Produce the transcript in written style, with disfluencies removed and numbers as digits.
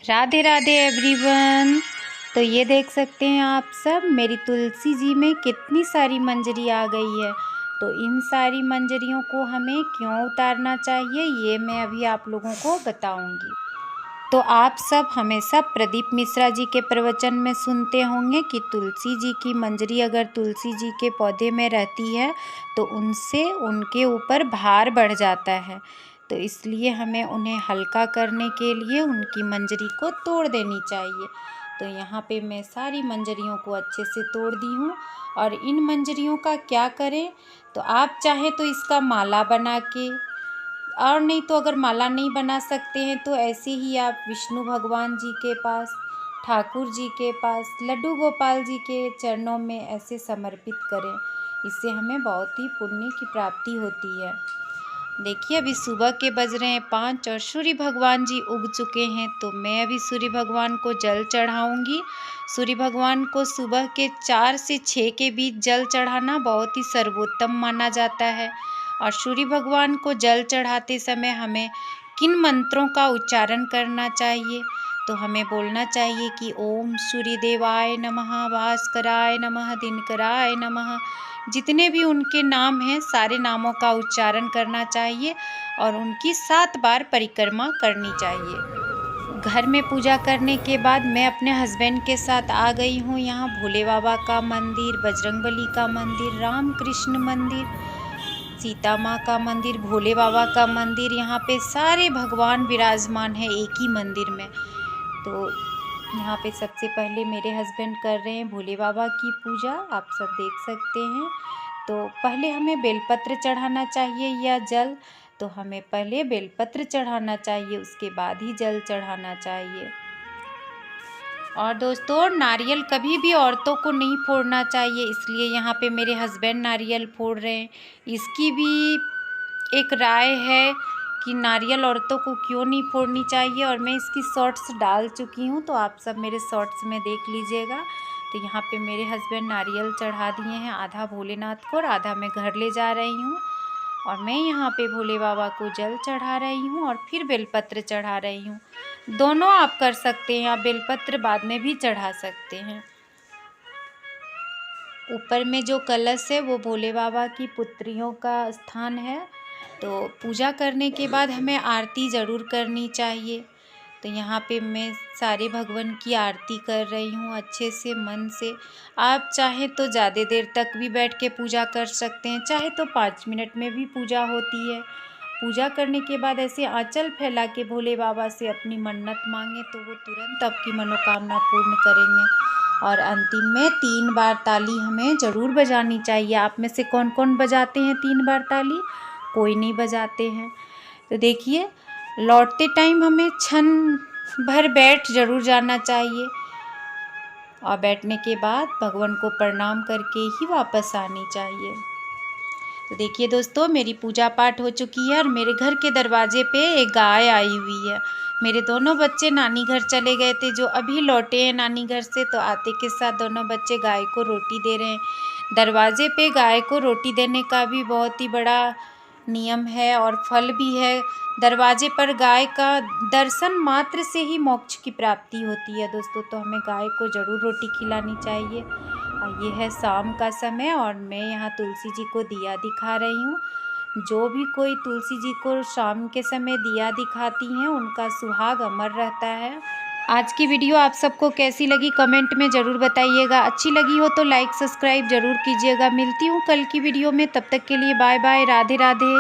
Radhe Radhe everyone. तो ये देख सकते हैं आप सब, मेरी तुलसी जी में कितनी सारी मंजरी आ गई है। तो इन सारी मंजरियों को हमें क्यों उतारना चाहिए ये मैं अभी आप लोगों को बताऊंगी। तो आप सब हमेशा प्रदीप मिश्रा जी के प्रवचन में सुनते होंगे कि तुलसी जी की मंजरी अगर तुलसी जी के पौधे में रहती है तो उनसे उनके ऊपर भार बढ़ जाता है। तो इसलिए हमें उन्हें हल्का करने के लिए उनकी मंजरी को तोड़ देनी चाहिए। तो यहाँ पे मैं सारी मंजरियों को अच्छे से तोड़ दी हूँ। और इन मंजरियों का क्या करें, तो आप चाहे तो इसका माला बना के, और नहीं तो अगर माला नहीं बना सकते हैं तो ऐसे ही आप विष्णु भगवान जी के पास, ठाकुर जी के पास, लड्डू गोपाल जी के चरणों में ऐसे समर्पित करें। इससे हमें बहुत ही पुण्य की प्राप्ति होती है। देखिए अभी सुबह के बज रहे हैं 5 और सूर्य भगवान जी उग चुके हैं। तो मैं अभी सूर्य भगवान को जल चढ़ाऊंगी। सूर्य भगवान को सुबह के 4 से 6 के बीच जल चढ़ाना बहुत ही सर्वोत्तम माना जाता है। और सूर्य भगवान को जल चढ़ाते समय हमें किन मंत्रों का उच्चारण करना चाहिए, तो हमें बोलना चाहिए कि ओम सूर्य देवाय नमः, भास्कराय नमः, दिनकराय नमः। जितने भी उनके नाम हैं सारे नामों का उच्चारण करना चाहिए और उनकी 7 बार परिक्रमा करनी चाहिए। घर में पूजा करने के बाद मैं अपने हस्बैंड के साथ आ गई हूँ यहाँ भोले बाबा का मंदिर, बजरंगबली का मंदिर, राम कृष्ण मंदिर, सीता माँ का मंदिर, भोले बाबा का मंदिर। यहाँ पे सारे भगवान विराजमान हैं एक ही मंदिर में। तो यहाँ पे सबसे पहले मेरे हस्बैंड कर रहे हैं भोले बाबा की पूजा, आप सब देख सकते हैं। तो पहले हमें बेलपत्र चढ़ाना चाहिए या जल, तो हमें पहले बेलपत्र चढ़ाना चाहिए, उसके बाद ही जल चढ़ाना चाहिए। और दोस्तों नारियल कभी भी औरतों को नहीं फोड़ना चाहिए, इसलिए यहाँ पे मेरे हस्बैंड नारियल फोड़ रहे हैं। इसकी भी एक राय है कि नारियल औरतों को क्यों नहीं फोड़नी चाहिए, और मैं इसकी शॉर्ट्स डाल चुकी हूँ, तो आप सब मेरे शॉर्ट्स में देख लीजिएगा। तो यहाँ पे मेरे हस्बैंड नारियल चढ़ा दिए हैं, आधा भोलेनाथ को और आधा मैं घर ले जा रही हूँ। और मैं यहाँ पे भोले बाबा को जल चढ़ा रही हूँ और फिर बेलपत्र चढ़ा रही हूँ। दोनों आप कर सकते हैं, आप बेलपत्र बाद में भी चढ़ा सकते हैं। ऊपर में जो कलश है वो भोले बाबा की पुत्रियों का स्थान है। तो पूजा करने के बाद हमें आरती ज़रूर करनी चाहिए। तो यहाँ पे मैं सारे भगवान की आरती कर रही हूँ अच्छे से, मन से। आप चाहें तो ज़्यादा देर तक भी बैठ के पूजा कर सकते हैं, चाहे तो 5 मिनट में भी पूजा होती है। पूजा करने के बाद ऐसे आंचल फैला के भोले बाबा से अपनी मन्नत मांगे तो वो तुरंत आपकी मनोकामना पूर्ण करेंगे। और अंतिम में 3 बार ताली हमें ज़रूर बजानी चाहिए। आप में से कौन कौन बजाते हैं 3 बार ताली? कोई नहीं बजाते हैं। तो देखिए लौटते टाइम हमें क्षण भर बैठ ज़रूर जाना चाहिए और बैठने के बाद भगवान को प्रणाम करके ही वापस आनी चाहिए। तो देखिए दोस्तों मेरी पूजा पाठ हो चुकी है और मेरे घर के दरवाजे पे एक गाय आई हुई है। मेरे दोनों बच्चे नानी घर चले गए थे, जो अभी लौटे हैं नानी घर से, तो आते के साथ दोनों बच्चे गाय को रोटी दे रहे हैं। दरवाजे पे गाय को रोटी देने का भी बहुत ही बड़ा नियम है और फल भी है। दरवाजे पर गाय का दर्शन मात्र से ही मोक्ष की प्राप्ति होती है दोस्तों। तो हमें गाय को ज़रूर रोटी खिलानी चाहिए। ये है शाम का समय और मैं यहाँ तुलसी जी को दिया दिखा रही हूँ। जो भी कोई तुलसी जी को शाम के समय दिया दिखाती हैं उनका सुहाग अमर रहता है। आज की वीडियो आप सबको कैसी लगी कमेंट में ज़रूर बताइएगा। अच्छी लगी हो तो लाइक सब्सक्राइब ज़रूर कीजिएगा। मिलती हूँ कल की वीडियो में, तब तक के लिए बाय बाय, राधे राधे।